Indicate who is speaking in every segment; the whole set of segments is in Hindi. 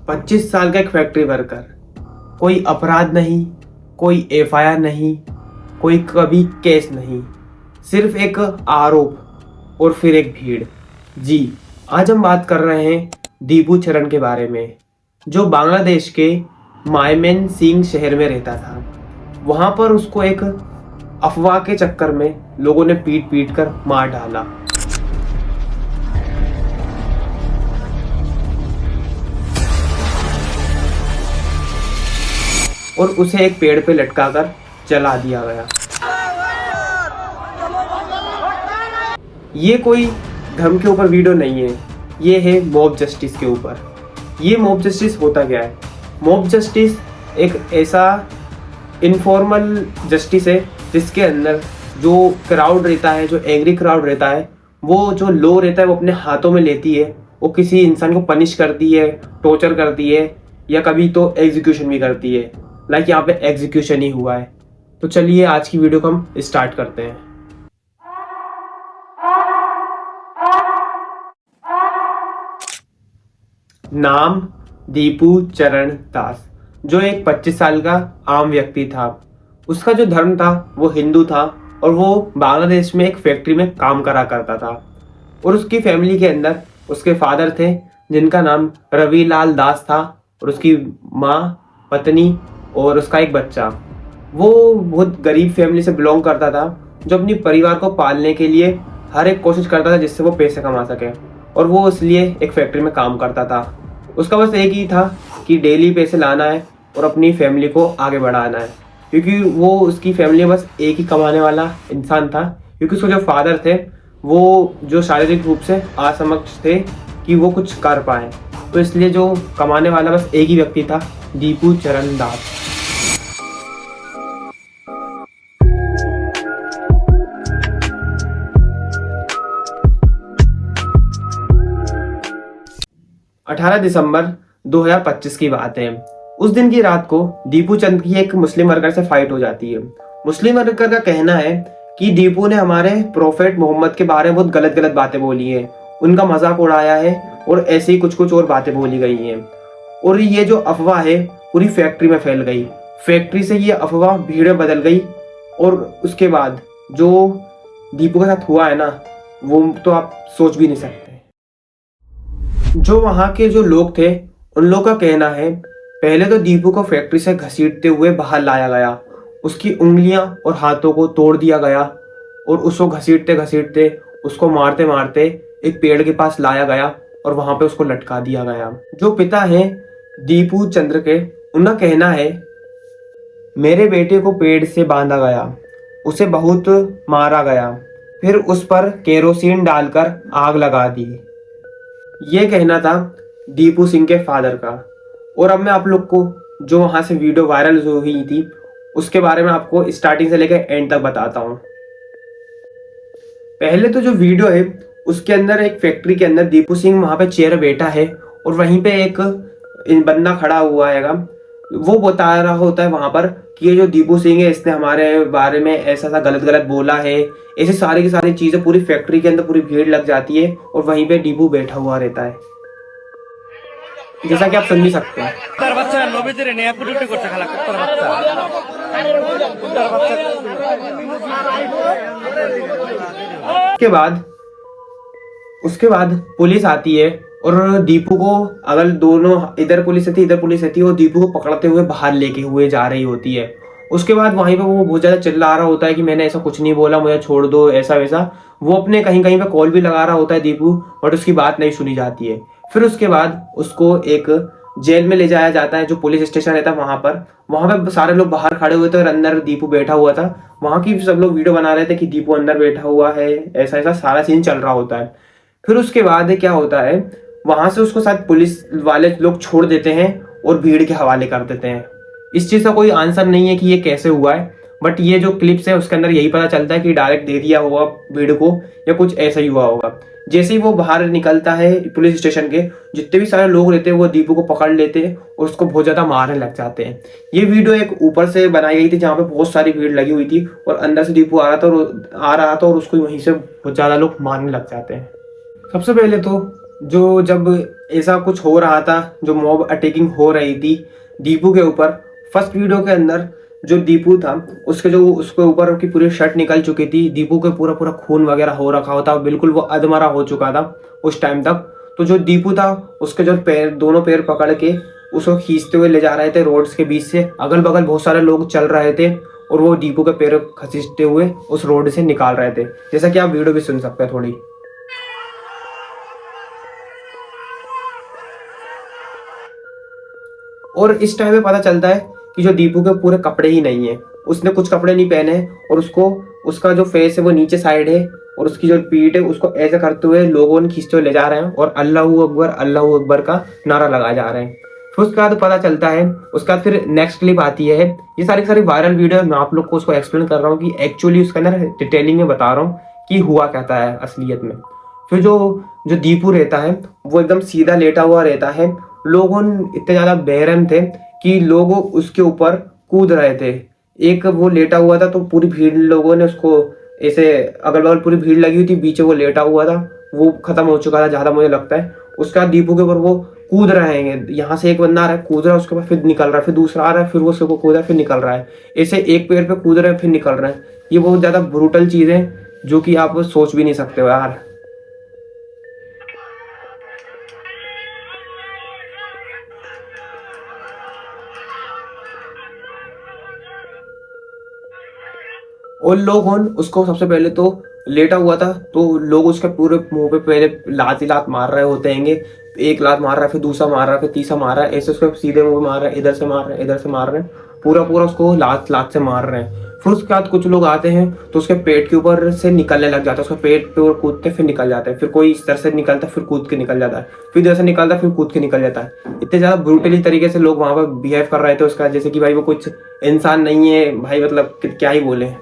Speaker 1: 25 साल का एक फैक्ट्री वर्कर, कोई अपराध नहीं, कोई एफआईआर नहीं, कोई कभी केस नहीं, सिर्फ एक आरोप और फिर एक भीड़। जी, आज हम बात कर रहे हैं दीपू चरण के बारे में, जो बांग्लादेश के मायमेन सिंह शहर में रहता था। वहां पर उसको एक अफवाह के चक्कर में लोगों ने पीट पीट कर मार डाला। और उसे एक पेड़ पे लटकाकर जला दिया गया। ये कोई धर्म के ऊपर वीडियो नहीं है, ये है मॉब जस्टिस के ऊपर। ये मॉब जस्टिस होता क्या है? मॉब जस्टिस एक ऐसा इनफॉर्मल जस्टिस है जिसके अंदर जो क्राउड रहता है, जो एंग्री क्राउड रहता है, वो जो लॉ रहता है वो अपने हाथों में लेती है। वो किसी इंसान को पनिश करती है, टॉर्चर करती है, या कभी तो एग्जीक्यूशन भी करती है। लाइक यहाँ पे एग्जीक्यूशन ही हुआ है। तो चलिए आज की वीडियो को हम स्टार्ट करते हैं। नाम दीपू चरण दास, जो एक 25 साल का आम व्यक्ति था। उसका जो धर्म था वो हिंदू था और वो बांग्लादेश में एक फैक्ट्री में काम करा करता था। और उसकी फैमिली के अंदर उसके फादर थे जिनका नाम रविलाल दास था, और उसकी माँ, पत्नी और उसका एक बच्चा। वो बहुत गरीब फैमिली से बिलोंग करता था, जो अपनी परिवार को पालने के लिए हर एक कोशिश करता था जिससे वो पैसे कमा सके। और वो इसलिए एक फैक्ट्री में काम करता था। उसका बस एक ही था कि डेली पैसे लाना है और अपनी फैमिली को आगे बढ़ाना है, क्योंकि वो उसकी फैमिली में बस एक ही कमाने वाला इंसान था। क्योंकि उसके जो फादर थे वो जो शारीरिक रूप से असक्षम थे कि वो कुछ कर पाए, तो इसलिए जो कमाने वाला बस एक ही व्यक्ति था, दीपू चरण दास। दिसंबर 2025 की बात है। उस दिन की रात को दीपू चंद की एक मुस्लिम वर्कर से फाइट हो जाती है। मुस्लिम वर्कर का कहना है कि दीपू ने हमारे प्रोफेट मोहम्मद के बारे में बहुत गलत गलत बातें बोली है, उनका मजाक उड़ाया है और ऐसे ही कुछ कुछ और बातें बोली गई हैं। और ये जो अफवाह है पूरी फैक्ट्री में फैल गई। फैक्ट्री से ये अफवाह भीड़ में बदल गई। और उसके बाद जो दीपू के साथ हुआ है ना, वो तो आप सोच भी नहीं सकते। जो वहां के जो लोग थे उन लोगों का कहना है, पहले तो दीपू को फैक्ट्री से घसीटते हुए बाहर लाया गया, उसकी उंगलियां और हाथों को तोड़ दिया गया और उसको घसीटते घसीटते, उसको मारते मारते एक पेड़ के पास लाया गया और वहां पे उसको लटका दिया गया। जो पिता हैं दीपू चंद्र के, उनका कहना है, मेरे बेटे को पेड़ से बांधा गया, उसे बहुत मारा गया, फिर उस पर केरोसिन डालकर आग लगा दी। ये कहना था दीपू सिंह के फादर का। और अब मैं आप लोग को जो वहां से वीडियो वायरल हुई थी उसके बारे में आपको स्टार्टिंग से लेकर एंड तक बताता हूँ। पहले तो जो वीडियो है उसके अंदर एक फैक्ट्री के अंदर दीपू सिंह वहां पे चेयर बैठा है और वहीं पे एक बंदा खड़ा हुआ है। वो बता रहा होता है वहां पर कि ये जो दीपू सिंह है इसने हमारे बारे में ऐसा सा गलत गलत बोला है। ऐसे सारी की सारी चीजें पूरी फैक्ट्री के अंदर पूरी भीड़ लग जाती है और वहीं पे दीपू बैठा हुआ रहता है, जैसा कि आप समझ सकते हैं। उसके बाद पुलिस आती है और दीपू को, अगर दोनों इधर पुलिस रहती है और दीपू को पकड़ते हुए बाहर लेके हुए जा रही होती है। उसके बाद वहीं पे वो बहुत ज्यादा चिल्ला रहा होता है कि मैंने ऐसा कुछ नहीं बोला, मुझे छोड़ दो, ऐसा वैसा। वो अपने कहीं कहीं पे कॉल भी लगा रहा होता है दीपू, बट उसकी बात नहीं सुनी जाती है। फिर उसके बाद उसको एक जेल में ले जाया जाता है, जो पुलिस स्टेशन रहता है वहां पे सारे लोग बाहर खड़े हुए थे और अंदर दीपू बैठा हुआ था। वहां की सब लोग वीडियो बना रहे थे कि दीपू अंदर बैठा हुआ है, ऐसा ऐसा सारा सीन चल रहा होता है। फिर उसके बाद क्या होता है, वहां से उसको शायद पुलिस वाले लोग छोड़ देते हैं और भीड़ के हवाले कर देते हैं। इस चीज का कोई आंसर नहीं है कि ये कैसे हुआ है, बट ये जो क्लिप्स है उसके अंदर यही पता चलता है कि डायरेक्ट दे दिया होगा भीड़ को या कुछ ऐसा ही हुआ होगा। जैसे ही वो बाहर निकलता है पुलिस स्टेशन के, जितने भी सारे लोग रहते हैं वो दीपू को पकड़ लेते हैं और उसको बहुत ज्यादा मारने लग जाते हैं। ये वीडियो एक ऊपर से बनाई गई थी जहाँ पे बहुत सारी भीड़ लगी हुई थी और अंदर से दीपू आ रहा था और उसको वहीं से बहुत ज्यादा लोग मारने लग जाते हैं। सबसे पहले तो जो जब ऐसा कुछ हो रहा था, जो मॉब अटैकिंग हो रही थी दीपू के ऊपर, फर्स्ट वीडियो के अंदर जो दीपू था उसके जो उसके ऊपर की पूरी शर्ट निकल चुकी थी, दीपू के पूरा पूरा खून वगैरह हो रखा होता, बिल्कुल वो अधमरा हो चुका था उस टाइम तक। तो जो दीपू था उसके जो पैर, दोनों पैर पकड़ के उसको खींचते हुए ले जा रहे थे रोड्स के बीच से, अगल बगल बहुत सारे लोग चल रहे थे और वो दीपू के पैर खींचते हुए उस रोड से निकाल रहे थे, जैसा कि आप वीडियो भी सुन सकते हैं थोड़ी। और इस टाइम में पता चलता है कि जो दीपू के पूरे कपड़े ही नहीं है, उसने कुछ कपड़े नहीं पहने हैं और उसको, उसका जो फेस है वो नीचे साइड है और उसकी जो पीठ है उसको ऐसे करते हुए लोगों ने खींचते हुए ले जा रहे हैं और अल्लाह अकबर का नारा लगाए जा रहे हैं। फिर उसके बाद पता चलता है, उसके बाद फिर नेक्स्ट क्लिप आती है। ये सारी सारी वायरल वीडियो मैं आप लोग को उसको एक्सप्लेन कर रहा हूँ कि एक्चुअली उसके अंदर डिटेलिंग में बता रहा हूँ कि हुआ कहता है असलियत में। फिर जो जो दीपू रहता है वो एकदम सीधा लेटा हुआ रहता है। लोग इतने ज्यादा बेरहम थे कि लोग उसके ऊपर कूद रहे थे। एक वो लेटा हुआ था तो पूरी भीड़, लोगों ने उसको ऐसे, अगल बगल पूरी भीड़ लगी हुई थी, पीछे वो लेटा हुआ था, वो खत्म हो चुका था ज्यादा मुझे लगता है। उसके बाद दीपू के ऊपर वो कूद रहे हैं, यहाँ से एक बंदा आ रहा है कूद रहा है, उसके बाद फिर निकल रहा है, फिर दूसरा आ रहा है, फिर वो उसके ऊपर कूद रहा है, फिर निकल रहा है, ऐसे एक पैर पे कूद रहे हैं फिर निकल रहे हैं। ये बहुत ज्यादा ब्रूटल चीज है जो कि आप सोच भी नहीं सकते हो यार। और लोग उसको सबसे पहले तो लेटा हुआ था तो लोग उसके पूरे मुंह पे पहले लात ही लात मार रहे होते हैं। एक लात मार रहा है, फिर दूसरा मार रहा है, फिर तीसरा मार रहा है, ऐसे उसको सीधे मुंह में मार रहे हैं, इधर से मार रहे हैं, इधर से मार रहे हैं, पूरा पूरा उसको लात लात से मार रहे हैं। फिर उसके बाद कुछ लोग आते हैं तो उसके पेट के ऊपर से निकलने लग जाता है, उसके पेट पे और कूदते फिर निकल जाते हैं, फिर कोई इस तरह से निकलता है फिर कूद के निकल जाता है, फिर इधर से निकलता है फिर कूद के निकल जाता है। इतने ज्यादा ब्रूटली तरीके से लोग वहां पर बिहेव कर रहे थे उसका, जैसे कि भाई वो कुछ इंसान नहीं है भाई, मतलब क्या ही बोले।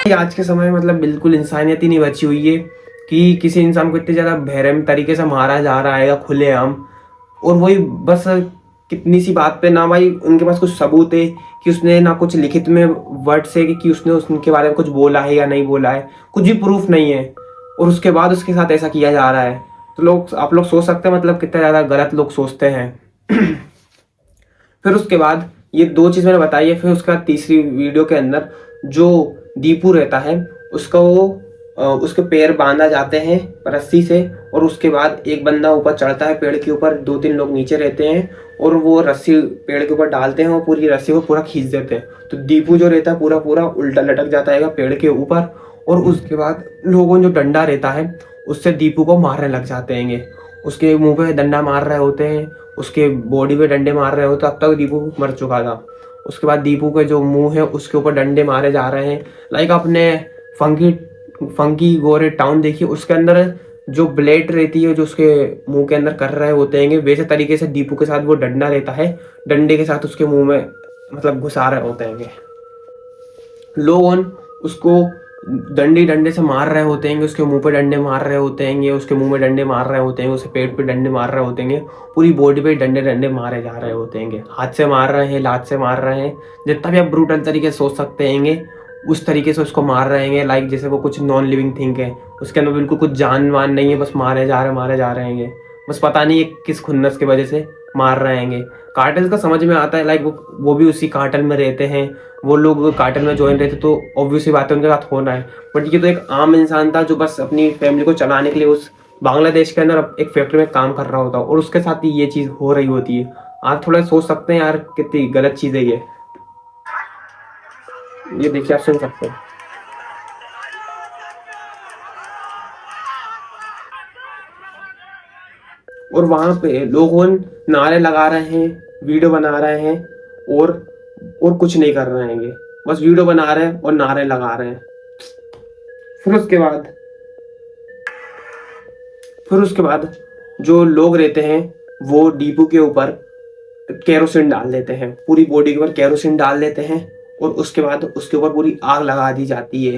Speaker 1: आज के समय में मतलब बिल्कुल इंसानियत ही नहीं बची हुई है कि किसी इंसान को इतने ज्यादा बेरहम तरीके से मारा जा रहा है खुलेआम। और वही बस कितनी सी बात पे ना भाई उनके पास कुछ सबूत है कि उसने ना कुछ लिखित में वर्ड से कि उसने उनके बारे में कुछ बोला है या नहीं बोला है, कुछ भी प्रूफ नहीं है, और उसके बाद उसके साथ ऐसा किया जा रहा है। तो लोग, आप लोग सोच सकते हैं मतलब कितना ज्यादा गलत लोग सोचते हैं। फिर उसके बाद ये दो चीज मैंने बताई है। फिर उसके बाद तीसरी वीडियो के अंदर जो दीपू रहता है उसको उसके पैर बांधा जाते हैं रस्सी से, और उसके बाद एक बंदा ऊपर चढ़ता है पेड़ के ऊपर, दो तीन लोग नीचे रहते हैं और वो रस्सी पेड़ के ऊपर डालते हैं और पूरी रस्सी को पूरा खींच देते हैं। तो दीपू जो रहता है पूरा पूरा उल्टा लटक जाता है पेड़ के ऊपर, और उसके बाद लोगों जो डंडा रहता है उससे दीपू को मारने लग जाते हैं। उसके मुंह पे डंडा मार रहे होते हैं, उसके बॉडी पे डंडे मार रहे होते, अब तक दीपू मर चुका था। उसके बाद दीपू के जो मुंह है उसके ऊपर डंडे मारे जा रहे हैं। लाइक आपने फंकी फंकी गोरे टाउन देखी, उसके अंदर जो ब्लेड रहती है जो उसके मुंह के अंदर कर रहे होते हैं, वैसे तरीके से दीपू के साथ वो डंडा रहता है, डंडे के साथ उसके मुंह में मतलब घुसा रहे होते हैं। लोग उसको डंडे से मार रहे होते हैं, उसके मुंह पे डंडे मार रहे होते हैं, उसके मुंह में डंडे मार रहे होते हैं, उसके पेट पे डंडे मार रहे होते हैं, पूरी बॉडी पे डंडे मारे जा रहे होते हैं, हाथ से मार रहे हैं, लात से मार रहे हैं, जितना भी आप ब्रूटल तरीके से सोच सकते हैं उस तरीके से उसको मार रहे हैं। लाइक जैसे वो कुछ नॉन लिविंग थिंग है, उसके अंदर बिल्कुल कुछ जान वान नहीं है, बस मारे जा रहे हैं। बस पता नहीं है किस खुन्नस की वजह से मार रहे हैं। कार्टेल का समझ में आता है, लाइक वो भी उसी कार्टेल में रहते हैं, वो लोग कार्टेल में ज्वाइन रहते, तो ऑब्वियसली बात है उनके साथ होना है। बट ये तो एक आम इंसान था जो बस अपनी फैमिली को चलाने के लिए उस बांग्लादेश के अंदर एक फैक्ट्री में काम कर रहा होता और उसके साथ ही ये चीज हो रही होती है। आप थोड़ा सोच सकते हैं यार कितनी गलत चीज है ये देखिए आप सुन सकते हैं। और वहां पे लोग नारे लगा रहे हैं, वीडियो बना रहे हैं और कुछ नहीं कर रहे हैं, बस वीडियो बना रहे हैं और नारे लगा रहे हैं। फिर उसके बाद जो लोग रहते हैं वो दीपू के ऊपर केरोसिन डाल देते हैं, पूरी बॉडी के ऊपर केरोसिन डाल देते हैं और उसके बाद उसके ऊपर पूरी आग लगा दी जाती है।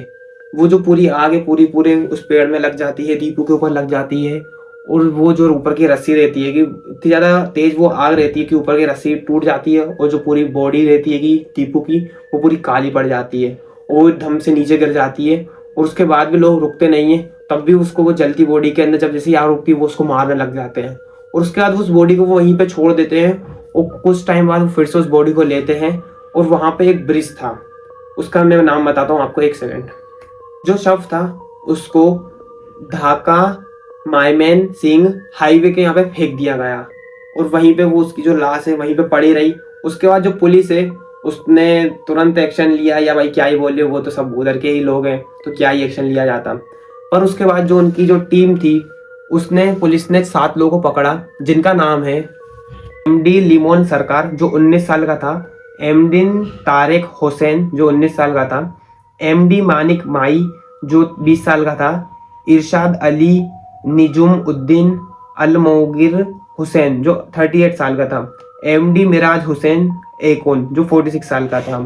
Speaker 1: वो जो पूरी आग है पूरी पूरे उस पेड़ में लग जाती है, दीपू के ऊपर लग जाती है और वो जो ऊपर की रस्सी रहती है कि इतनी ज़्यादा तेज वो आग रहती है कि ऊपर की रस्सी टूट जाती है और जो पूरी बॉडी रहती है कि दीपू की वो पूरी काली पड़ जाती है और धम से नीचे गिर जाती है। और उसके बाद भी लोग रुकते नहीं है, तब भी उसको वो जलती बॉडी के अंदर जब जैसे आग रुकती है वो उसको मारने लग जाते हैं। और उसके बाद उस बॉडी को वो वहीं पे छोड़ देते हैं और कुछ टाइम बाद वो फिर से उस बॉडी को लेते हैं। और वहाँ पे एक ब्रिज था, उसका मैं नाम बताता हूँ आपको, एक सेकेंड। जो शव था उसको ढाका मायमेन सिंह हाईवे के यहाँ पे फेंक दिया गया और वहीं पे वो उसकी जो लाश है वहीं पे पड़ी रही। उसके बाद जो पुलिस है उसने तुरंत एक्शन लिया, या भाई क्या ही बोले, वो तो सब उधर के ही लोग हैं तो क्या ही एक्शन लिया जाता। पर उसके बाद जो उनकी जो टीम थी उसने, पुलिस ने 7 लोगों को पकड़ा जिनका नाम है एमडी लिमोन सरकार जो 19 साल का था, एमडी तारेक हुसैन जो 19 साल का था, एमडी मानिक माई जो 20 साल का था, इरशाद अली निजुम उद्दीन अलमोगिर हुसैन जो 38 साल का था, एमडी मिराज हुसैन एकोन जो 46 साल का था।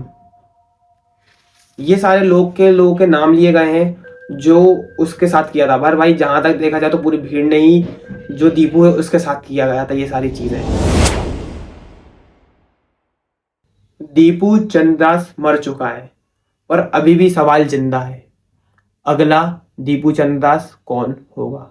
Speaker 1: ये सारे लोगों के नाम लिए गए हैं जो उसके साथ किया था। पर भाई जहां तक देखा जाए तो पूरी भीड़ ने ही जो दीपू है उसके साथ किया गया था ये सारी चीजें। दीपू चंद्रदास मर चुका है पर अभी भी सवाल जिंदा है, अगला दीपू चंद्रदास कौन होगा।